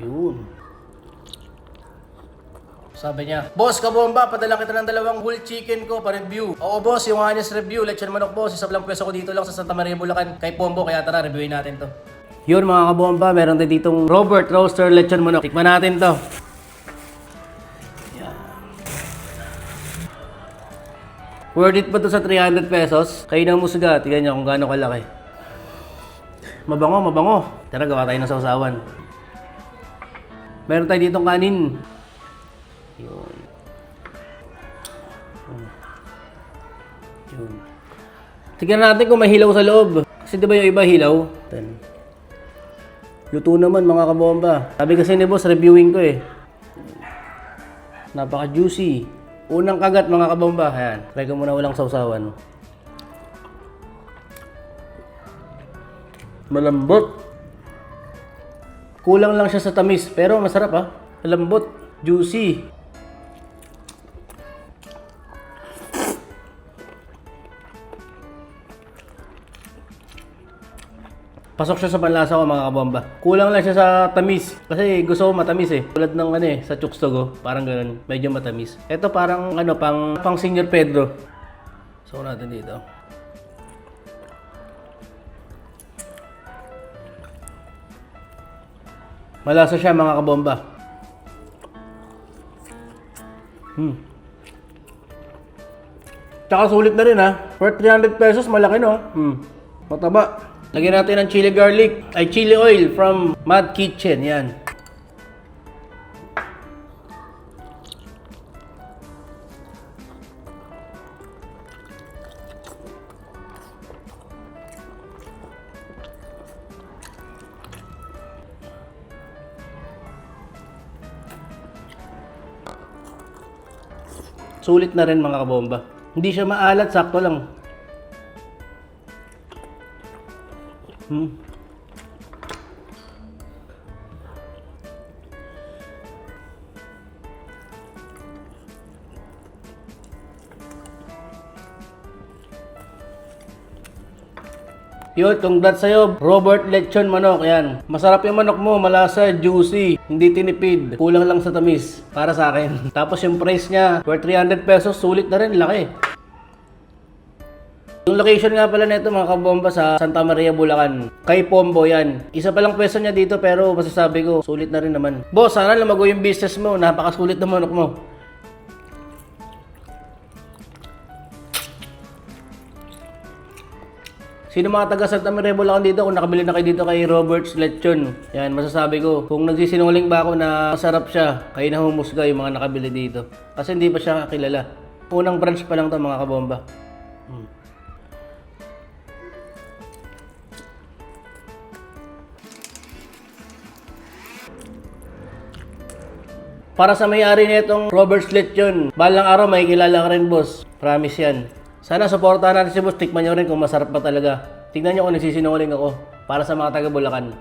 Yun. Sabi niya, boss, kabomba, padala kita ng 2 whole chicken ko pa-review. Oo boss, yung honest review, lechon manok boss, isa lang pwesto ko dito lang sa Santa Maria, Bulacan, kay Pombo, kaya tara, reviewin natin to. Yun mga kabomba, meron tayo ditong Robert Roaster lechon manok. Tikman natin to. Yan. Worth it ba to sa 300 pesos? Kayo na musga, tignan nyo kung gaano kalaki. Mabango, mabango. Tara, gawa tayo ng sausawan. Meron tayo ditong kanin. Yun. Yun. Tignan natin kung may hilaw sa loob. Kasi di ba yung iba hilaw? Luto naman mga kabomba. Sabi kasi ni boss, reviewing ko eh. Napaka-juicy. Unang kagat mga kabomba. Ayan. Try ko muna walang sausawan. Malambot. Kulang lang siya sa tamis. Pero masarap ah. Malambot. Juicy. Pasok siya sa panlasa ko mga kabomba. Kulang lang siya sa tamis. Kasi gusto ko matamis eh. Tulad ng sa Chukstogo. Parang ganun. Medyo matamis. Ito parang pang Senior Pedro. So natin dito. Malasa siya mga kabomba. Tsaka sulit na rin ha. For 300 pesos malaki no. Mataba. Lagyan natin ng chili oil from Mad Kitchen. Yan. Sulit na rin mga kabomba. Hindi siya maalat, sakto lang. Yun, congrats sa'yo, Robert Lechon Manok. Yan. Masarap yung manok mo, malasa, juicy, hindi tinipid. Kulang lang sa tamis, para sa akin. Tapos yung price niya, for 300 pesos, sulit na rin, laki. Yung location nga pala nito mga kabomba sa Santa Maria, Bulacan. Kay Pombo yan. Isa pa lang pwesto niya dito pero masasabi ko, sulit na rin naman. Boss, sana lumago yung business mo. Napakasulit na manok mo. Sino mga taga Santa Maria, Bulacan dito, kung nakabili na kayo dito kay Robert's Lechon. Yan, masasabi ko. Kung nagsisinungaling ba ako na masarap siya, kayo na humusga yung mga nakabili dito. Kasi hindi pa siya kilala. Unang branch pa lang to mga kabomba. Para sa may-ari nitong Robert's Lechon, balang araw may kilala ka rin boss. Promise yan. Sana supportahan natin si boss, tikman nyo rin kung masarap pa talaga. Tignan nyo kung nagsisinungaling ako para sa mga taga Bulacan.